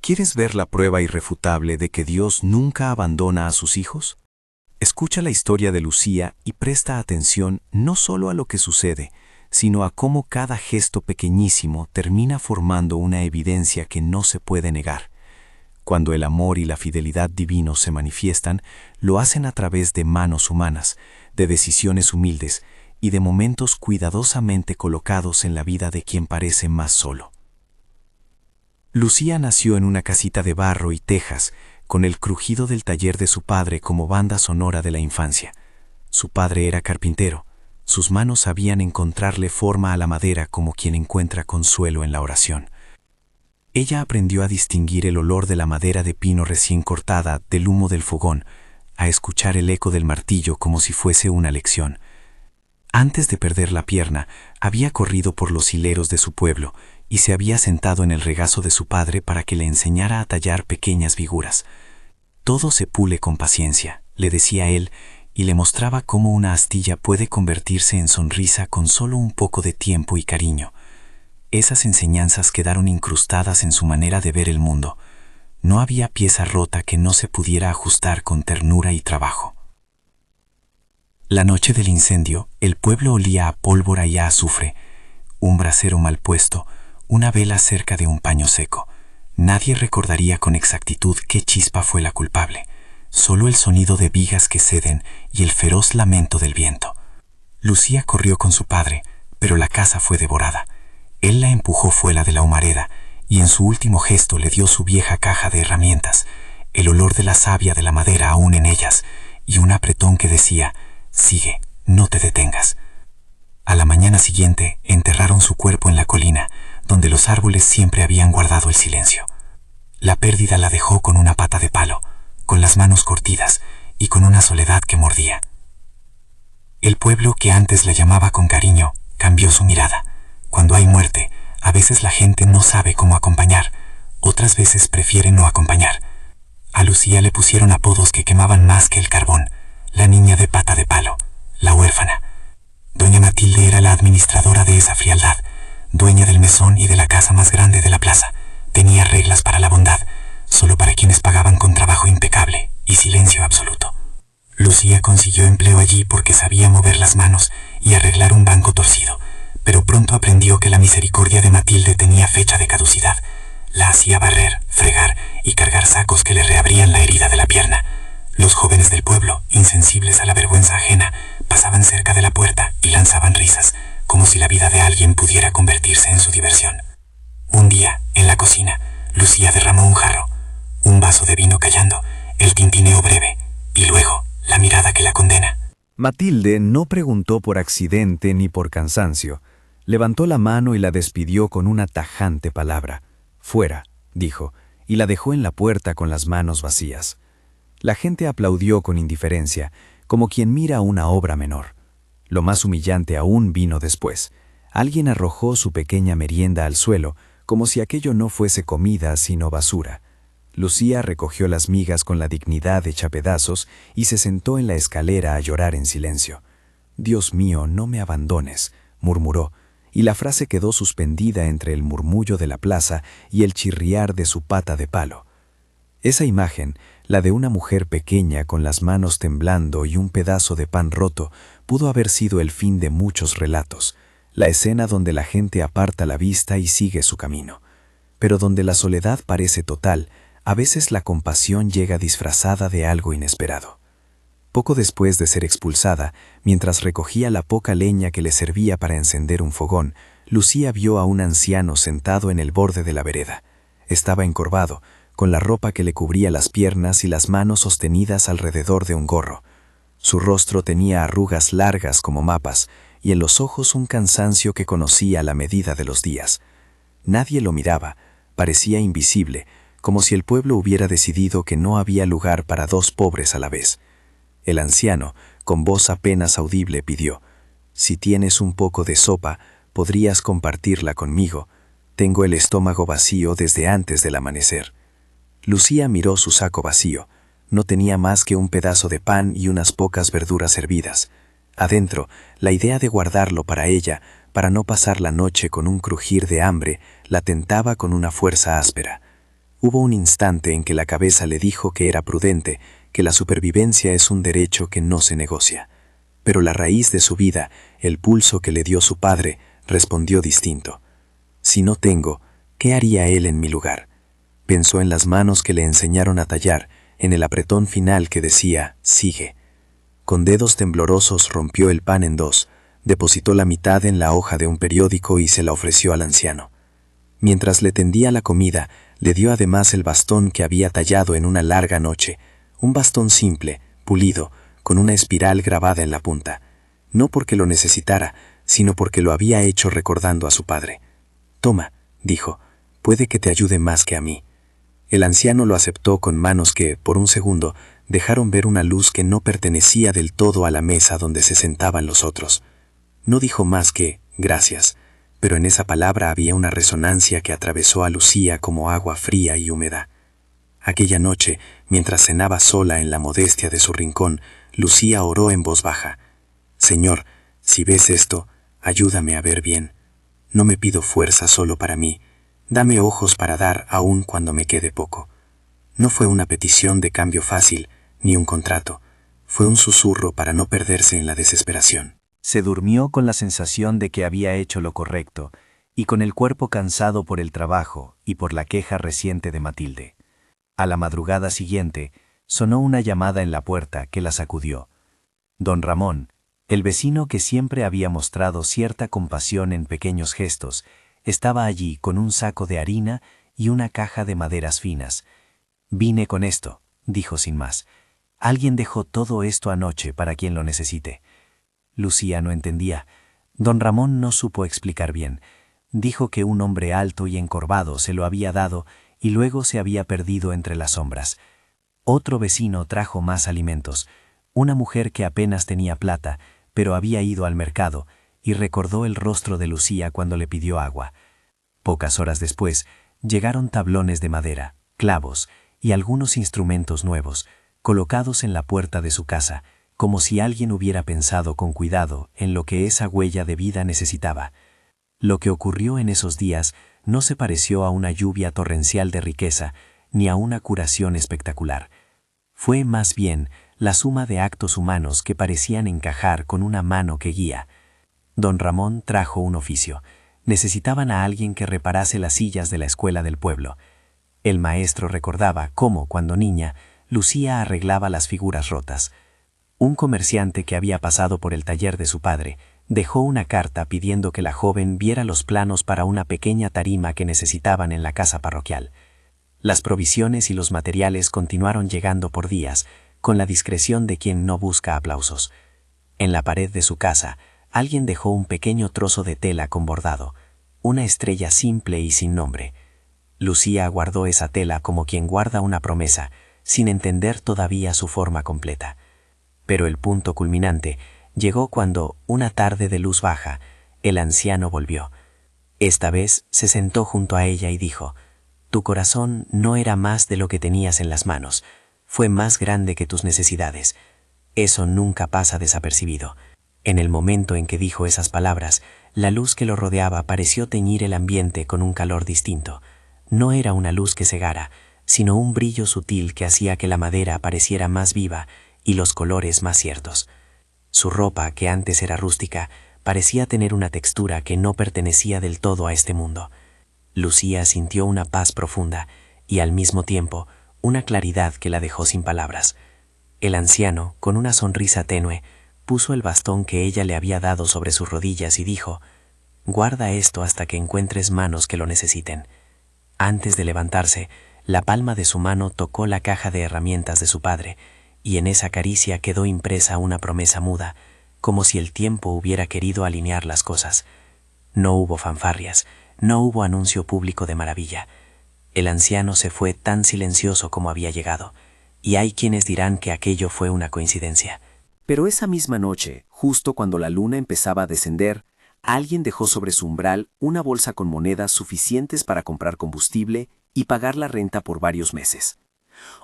¿Quieres ver la prueba irrefutable de que Dios nunca abandona a sus hijos? Escucha la historia de Lucía y presta atención no solo a lo que sucede, sino a cómo cada gesto pequeñísimo termina formando una evidencia que no se puede negar. Cuando el amor y la fidelidad divinos se manifiestan, lo hacen a través de manos humanas, de decisiones humildes y de momentos cuidadosamente colocados en la vida de quien parece más solo. Lucía nació en una casita de barro y tejas, con el crujido del taller de su padre como banda sonora de la infancia. Su padre era carpintero. Sus manos sabían encontrarle forma a la madera como quien encuentra consuelo en la oración. Ella aprendió a distinguir el olor de la madera de pino recién cortada del humo del fogón, a escuchar el eco del martillo como si fuese una lección. Antes de perder la pierna, había corrido por los hileros de su pueblo y se había sentado en el regazo de su padre para que le enseñara a tallar pequeñas figuras. Todo se pule con paciencia, le decía él, y le mostraba cómo una astilla puede convertirse en sonrisa con solo un poco de tiempo y cariño. Esas enseñanzas quedaron incrustadas en su manera de ver el mundo. No había pieza rota que no se pudiera ajustar con ternura y trabajo. La noche del incendio, el pueblo olía a pólvora y a azufre, un brasero mal puesto, una vela cerca de un paño seco. Nadie recordaría con exactitud qué chispa fue la culpable, solo el sonido de vigas que ceden y el feroz lamento del viento. Lucía corrió con su padre, pero la casa fue devorada. Él la empujó fuera de la humareda y en su último gesto le dio su vieja caja de herramientas, el olor de la savia de la madera aún en ellas y un apretón que decía: «Sigue, no te detengas». A la mañana siguiente enterraron su cuerpo en la colina, donde los árboles siempre habían guardado el silencio. La pérdida la dejó con una pata de palo, con las manos curtidas y con una soledad que mordía. El pueblo, que antes la llamaba con cariño, cambió su mirada. Cuando hay muerte, a veces la gente no sabe cómo acompañar, otras veces prefiere no acompañar. A Lucía le pusieron apodos que quemaban más que el carbón: la niña de pata de palo, la huérfana. Doña Matilde era la administradora de esa frialdad, dueña del mesón y de la casa más grande de la plaza. Tenía reglas para la bondad, solo para quienes pagaban con trabajo impecable y silencio absoluto. Lucía consiguió empleo allí porque sabía mover las manos y arreglar un banco torcido, pero pronto aprendió que la misericordia de Matilde tenía fecha de caducidad. La hacía barrer, fregar y cargar sacos que le reabrían la herida de la pierna. Los jóvenes del pueblo, insensibles a la vergüenza ajena, pasaban cerca de la puerta y lanzaban risas, como si la vida de alguien pudiera convertirse en su diversión. Un día, en la cocina, Lucía derramó un jarro, un vaso de vino callando, el tintineo breve, y luego la mirada que la condena. Matilde no preguntó por accidente ni por cansancio. Levantó la mano y la despidió con una tajante palabra. «Fuera», dijo, y la dejó en la puerta con las manos vacías. La gente aplaudió con indiferencia, como quien mira una obra menor. Lo más humillante aún vino después. Alguien arrojó su pequeña merienda al suelo, como si aquello no fuese comida sino basura. Lucía recogió las migas con la dignidad hecha pedazos y se sentó en la escalera a llorar en silencio. «Dios mío, no me abandones», murmuró, y la frase quedó suspendida entre el murmullo de la plaza y el chirriar de su pata de palo. Esa imagen, la de una mujer pequeña con las manos temblando y un pedazo de pan roto, pudo haber sido el fin de muchos relatos, la escena donde la gente aparta la vista y sigue su camino. Pero donde la soledad parece total, a veces la compasión llega disfrazada de algo inesperado. Poco después de ser expulsada, mientras recogía la poca leña que le servía para encender un fogón, Lucía vio a un anciano sentado en el borde de la vereda. Estaba encorvado, con la ropa que le cubría las piernas y las manos sostenidas alrededor de un gorro. Su rostro tenía arrugas largas como mapas y en los ojos un cansancio que conocía la medida de los días. Nadie lo miraba, parecía invisible, como si el pueblo hubiera decidido que no había lugar para dos pobres a la vez. El anciano, con voz apenas audible, pidió: «Si tienes un poco de sopa, podrías compartirla conmigo. Tengo el estómago vacío desde antes del amanecer». Lucía miró su saco vacío. No tenía más que un pedazo de pan y unas pocas verduras hervidas. Adentro, la idea de guardarlo para ella, para no pasar la noche con un crujir de hambre, la tentaba con una fuerza áspera. Hubo un instante en que la cabeza le dijo que era prudente, que la supervivencia es un derecho que no se negocia. Pero la raíz de su vida, el pulso que le dio su padre, respondió distinto. Si no tengo, ¿qué haría él en mi lugar? Pensó en las manos que le enseñaron a tallar, en el apretón final que decía, sigue. Con dedos temblorosos rompió el pan en dos, depositó la mitad en la hoja de un periódico y se la ofreció al anciano. Mientras le tendía la comida, le dio además el bastón que había tallado en una larga noche, un bastón simple, pulido, con una espiral grabada en la punta, no porque lo necesitara, sino porque lo había hecho recordando a su padre. Toma, dijo, puede que te ayude más que a mí. El anciano lo aceptó con manos que, por un segundo, dejaron ver una luz que no pertenecía del todo a la mesa donde se sentaban los otros. No dijo más que, gracias, pero en esa palabra había una resonancia que atravesó a Lucía como agua fría y húmeda. Aquella noche, mientras cenaba sola en la modestia de su rincón, Lucía oró en voz baja. Señor, si ves esto, ayúdame a ver bien. No me pido fuerza solo para mí. Dame ojos para dar aún cuando me quede poco. No fue una petición de cambio fácil, ni un contrato. Fue un susurro para no perderse en la desesperación. Se durmió con la sensación de que había hecho lo correcto, y con el cuerpo cansado por el trabajo y por la queja reciente de Matilde. A la madrugada siguiente, sonó una llamada en la puerta que la sacudió. Don Ramón, el vecino que siempre había mostrado cierta compasión en pequeños gestos, estaba allí con un saco de harina y una caja de maderas finas. «Vine con esto», dijo sin más. «Alguien dejó todo esto anoche para quien lo necesite». Lucía no entendía. Don Ramón no supo explicar bien. Dijo que un hombre alto y encorvado se lo había dado y luego se había perdido entre las sombras. Otro vecino trajo más alimentos. Una mujer que apenas tenía plata, pero había ido al mercado, y recordó el rostro de Lucía cuando le pidió agua. Pocas horas después, llegaron tablones de madera, clavos y algunos instrumentos nuevos, colocados en la puerta de su casa, como si alguien hubiera pensado con cuidado en lo que esa huella de vida necesitaba. Lo que ocurrió en esos días no se pareció a una lluvia torrencial de riqueza, ni a una curación espectacular. Fue más bien la suma de actos humanos que parecían encajar con una mano que guía. Don Ramón trajo un oficio. Necesitaban a alguien que reparase las sillas de la escuela del pueblo. El maestro recordaba cómo, cuando niña, Lucía arreglaba las figuras rotas. Un comerciante que había pasado por el taller de su padre dejó una carta pidiendo que la joven viera los planos para una pequeña tarima que necesitaban en la casa parroquial. Las provisiones y los materiales continuaron llegando por días, con la discreción de quien no busca aplausos. En la pared de su casa, alguien dejó un pequeño trozo de tela con bordado, una estrella simple y sin nombre. Lucía guardó esa tela como quien guarda una promesa, sin entender todavía su forma completa. Pero el punto culminante llegó cuando, una tarde de luz baja, el anciano volvió. Esta vez se sentó junto a ella y dijo: «Tu corazón no era más de lo que tenías en las manos, fue más grande que tus necesidades. Eso nunca pasa desapercibido». En el momento en que dijo esas palabras, la luz que lo rodeaba pareció teñir el ambiente con un calor distinto. No era una luz que cegara, sino un brillo sutil que hacía que la madera pareciera más viva y los colores más ciertos. Su ropa, que antes era rústica, parecía tener una textura que no pertenecía del todo a este mundo. Lucía sintió una paz profunda y al mismo tiempo una claridad que la dejó sin palabras. El anciano, con una sonrisa tenue, puso el bastón que ella le había dado sobre sus rodillas y dijo: «Guarda esto hasta que encuentres manos que lo necesiten». Antes de levantarse, la palma de su mano tocó la caja de herramientas de su padre, y en esa caricia quedó impresa una promesa muda, como si el tiempo hubiera querido alinear las cosas. No hubo fanfarrias, no hubo anuncio público de maravilla. El anciano se fue tan silencioso como había llegado, y hay quienes dirán que aquello fue una coincidencia. Pero esa misma noche, justo cuando la luna empezaba a descender, alguien dejó sobre su umbral una bolsa con monedas suficientes para comprar combustible y pagar la renta por varios meses.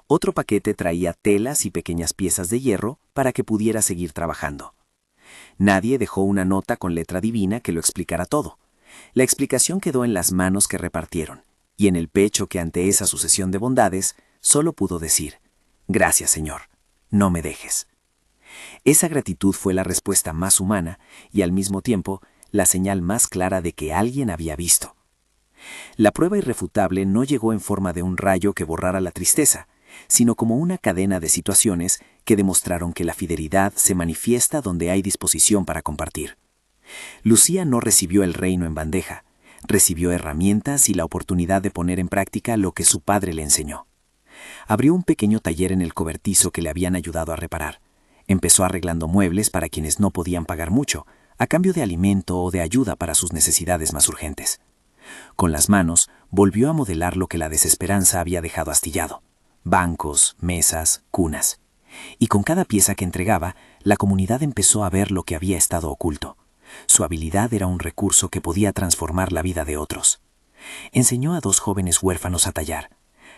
Otro paquete traía telas y pequeñas piezas de hierro para que pudiera seguir trabajando. Nadie dejó una nota con letra divina que lo explicara todo. La explicación quedó en las manos que repartieron, y en el pecho que ante esa sucesión de bondades solo pudo decir: «Gracias, Señor, no me dejes». Esa gratitud fue la respuesta más humana y al mismo tiempo la señal más clara de que alguien había visto. La prueba irrefutable no llegó en forma de un rayo que borrara la tristeza, sino como una cadena de situaciones que demostraron que la fidelidad se manifiesta donde hay disposición para compartir. Lucía no recibió el reino en bandeja, recibió herramientas y la oportunidad de poner en práctica lo que su padre le enseñó. Abrió un pequeño taller en el cobertizo que le habían ayudado a reparar. Empezó arreglando muebles para quienes no podían pagar mucho, a cambio de alimento o de ayuda para sus necesidades más urgentes. Con las manos, volvió a modelar lo que la desesperanza había dejado astillado: bancos, mesas, cunas. Y con cada pieza que entregaba, la comunidad empezó a ver lo que había estado oculto. Su habilidad era un recurso que podía transformar la vida de otros. Enseñó a 2 jóvenes huérfanos a tallar.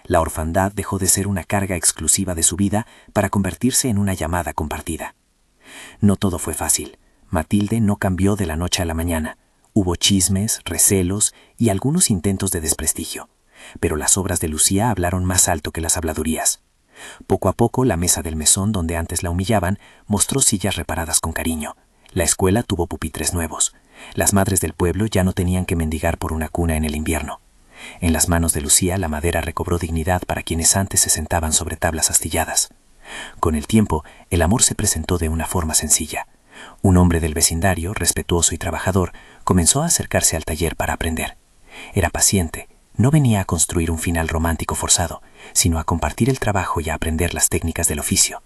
La orfandad dejó de ser una carga exclusiva de su vida para convertirse en una llamada compartida. No todo fue fácil. Matilde no cambió de la noche a la mañana. Hubo chismes, recelos y algunos intentos de desprestigio. Pero las obras de Lucía hablaron más alto que las habladurías. Poco a poco, la mesa del mesón donde antes la humillaban mostró sillas reparadas con cariño. La escuela tuvo pupitres nuevos. Las madres del pueblo ya no tenían que mendigar por una cuna en el invierno. En las manos de Lucía la madera recobró dignidad para quienes antes se sentaban sobre tablas astilladas. Con el tiempo, el amor se presentó de una forma sencilla. Un hombre del vecindario, respetuoso y trabajador, comenzó a acercarse al taller para aprender. Era paciente, no venía a construir un final romántico forzado, sino a compartir el trabajo y a aprender las técnicas del oficio.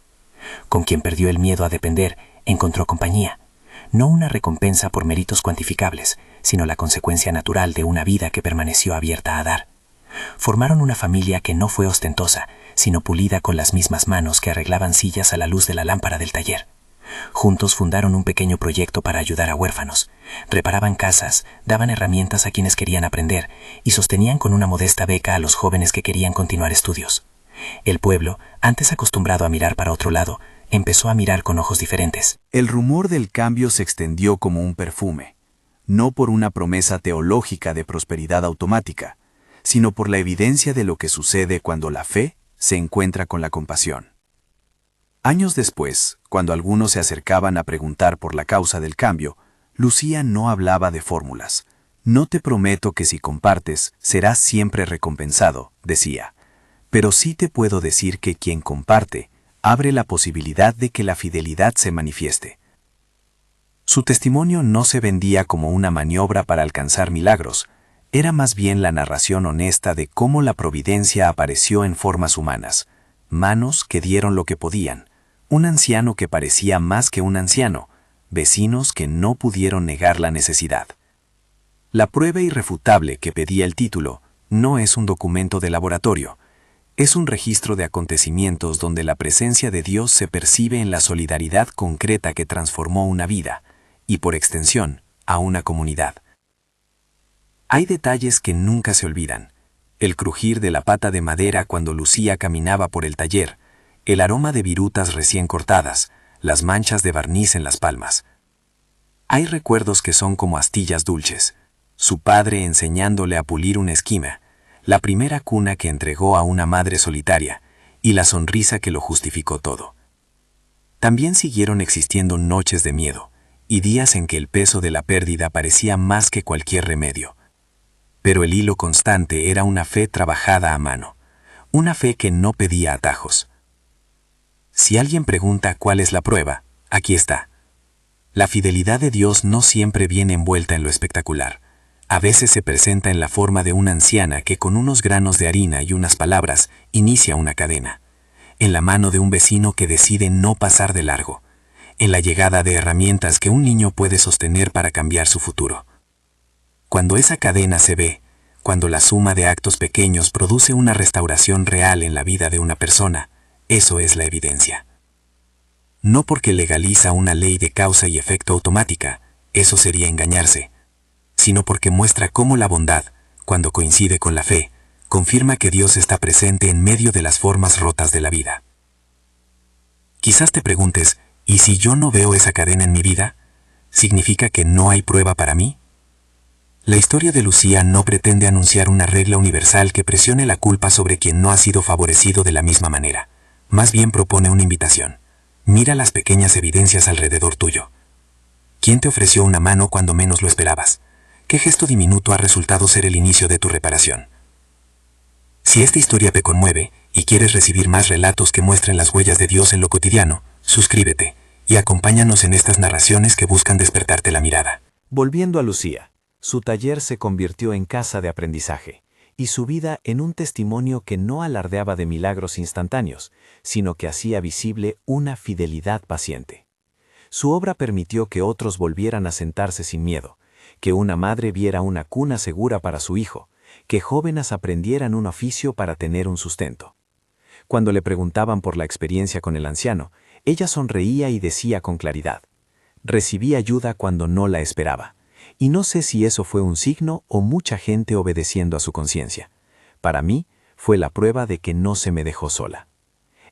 Con quien perdió el miedo a depender, encontró compañía. No una recompensa por méritos cuantificables, sino la consecuencia natural de una vida que permaneció abierta a dar. Formaron una familia que no fue ostentosa, sino pulida con las mismas manos que arreglaban sillas a la luz de la lámpara del taller. Juntos fundaron un pequeño proyecto para ayudar a huérfanos. Reparaban casas, daban herramientas a quienes querían aprender y sostenían con una modesta beca a los jóvenes que querían continuar estudios. El pueblo, antes acostumbrado a mirar para otro lado, empezó a mirar con ojos diferentes. El rumor del cambio se extendió como un perfume, no por una promesa teológica de prosperidad automática, sino por la evidencia de lo que sucede cuando la fe se encuentra con la compasión. Años después, cuando algunos se acercaban a preguntar por la causa del cambio, Lucía no hablaba de fórmulas. «No te prometo que si compartes, serás siempre recompensado», decía. «Pero sí te puedo decir que quien comparte, abre la posibilidad de que la fidelidad se manifieste». Su testimonio no se vendía como una maniobra para alcanzar milagros, era más bien la narración honesta de cómo la providencia apareció en formas humanas, manos que dieron lo que podían, un anciano que parecía más que un anciano, vecinos que no pudieron negar la necesidad. La prueba irrefutable que pedía el título no es un documento de laboratorio, es un registro de acontecimientos donde la presencia de Dios se percibe en la solidaridad concreta que transformó una vida, y por extensión, a una comunidad. Hay detalles que nunca se olvidan: el crujir de la pata de madera cuando Lucía caminaba por el taller, el aroma de virutas recién cortadas, las manchas de barniz en las palmas. Hay recuerdos que son como astillas dulces: su padre enseñándole a pulir una esquina, la primera cuna que entregó a una madre solitaria y la sonrisa que lo justificó todo. También siguieron existiendo noches de miedo y días en que el peso de la pérdida parecía más que cualquier remedio. Pero el hilo constante era una fe trabajada a mano, una fe que no pedía atajos. Si alguien pregunta cuál es la prueba, aquí está. La fidelidad de Dios no siempre viene envuelta en lo espectacular. A veces se presenta en la forma de una anciana que con unos granos de harina y unas palabras inicia una cadena, en la mano de un vecino que decide no pasar de largo, en la llegada de herramientas que un niño puede sostener para cambiar su futuro. Cuando esa cadena se ve, cuando la suma de actos pequeños produce una restauración real en la vida de una persona, eso es la evidencia. No porque legaliza una ley de causa y efecto automática, eso sería engañarse, sino porque muestra cómo la bondad, cuando coincide con la fe, confirma que Dios está presente en medio de las formas rotas de la vida. Quizás te preguntes, ¿y si yo no veo esa cadena en mi vida? ¿Significa que no hay prueba para mí? La historia de Lucía no pretende anunciar una regla universal que presione la culpa sobre quien no ha sido favorecido de la misma manera. Más bien propone una invitación. Mira las pequeñas evidencias alrededor tuyo. ¿Quién te ofreció una mano cuando menos lo esperabas? ¿Qué gesto diminuto ha resultado ser el inicio de tu reparación? Si esta historia te conmueve y quieres recibir más relatos que muestren las huellas de Dios en lo cotidiano, suscríbete y acompáñanos en estas narraciones que buscan despertarte la mirada. Volviendo a Lucía, su taller se convirtió en casa de aprendizaje y su vida en un testimonio que no alardeaba de milagros instantáneos, sino que hacía visible una fidelidad paciente. Su obra permitió que otros volvieran a sentarse sin miedo, que una madre viera una cuna segura para su hijo, que jóvenes aprendieran un oficio para tener un sustento. Cuando le preguntaban por la experiencia con el anciano, ella sonreía y decía con claridad: recibí ayuda cuando no la esperaba. Y no sé si eso fue un signo o mucha gente obedeciendo a su conciencia. Para mí, fue la prueba de que no se me dejó sola.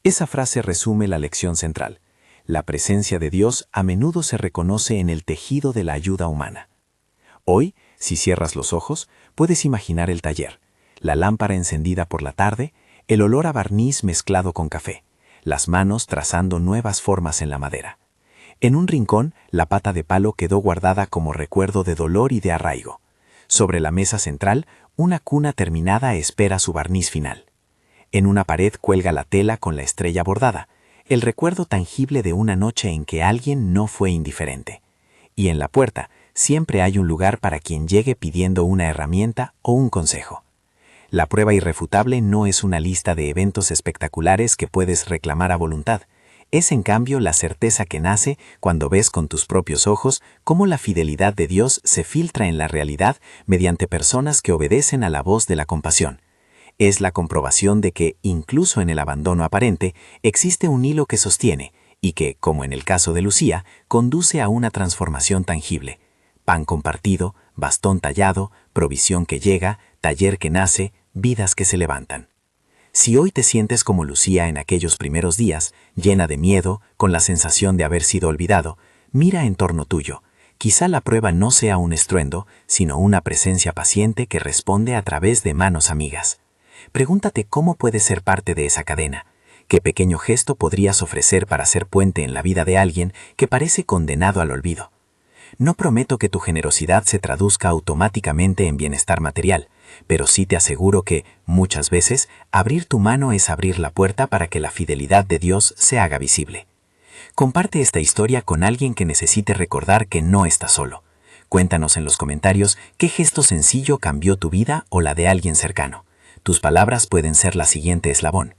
Esa frase resume la lección central. La presencia de Dios a menudo se reconoce en el tejido de la ayuda humana. Hoy, si cierras los ojos, puedes imaginar el taller, la lámpara encendida por la tarde, el olor a barniz mezclado con café, las manos trazando nuevas formas en la madera. En un rincón, la pata de palo quedó guardada como recuerdo de dolor y de arraigo. Sobre la mesa central, una cuna terminada espera su barniz final. En una pared cuelga la tela con la estrella bordada, el recuerdo tangible de una noche en que alguien no fue indiferente. Y en la puerta, siempre hay un lugar para quien llegue pidiendo una herramienta o un consejo. La prueba irrefutable no es una lista de eventos espectaculares que puedes reclamar a voluntad. Es en cambio la certeza que nace cuando ves con tus propios ojos cómo la fidelidad de Dios se filtra en la realidad mediante personas que obedecen a la voz de la compasión. Es la comprobación de que, incluso en el abandono aparente, existe un hilo que sostiene y que, como en el caso de Lucía, conduce a una transformación tangible. Pan compartido, bastón tallado, provisión que llega, taller que nace, vidas que se levantan. Si hoy te sientes como Lucía en aquellos primeros días, llena de miedo, con la sensación de haber sido olvidado, mira en torno tuyo. Quizá la prueba no sea un estruendo, sino una presencia paciente que responde a través de manos amigas. Pregúntate cómo puedes ser parte de esa cadena. ¿Qué pequeño gesto podrías ofrecer para ser puente en la vida de alguien que parece condenado al olvido? No prometo que tu generosidad se traduzca automáticamente en bienestar material, pero sí te aseguro que, muchas veces, abrir tu mano es abrir la puerta para que la fidelidad de Dios se haga visible. Comparte esta historia con alguien que necesite recordar que no está solo. Cuéntanos en los comentarios qué gesto sencillo cambió tu vida o la de alguien cercano. Tus palabras pueden ser la siguiente eslabón.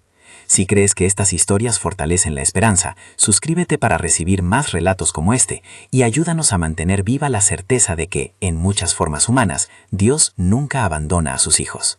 Si crees que estas historias fortalecen la esperanza, suscríbete para recibir más relatos como este y ayúdanos a mantener viva la certeza de que, en muchas formas humanas, Dios nunca abandona a sus hijos.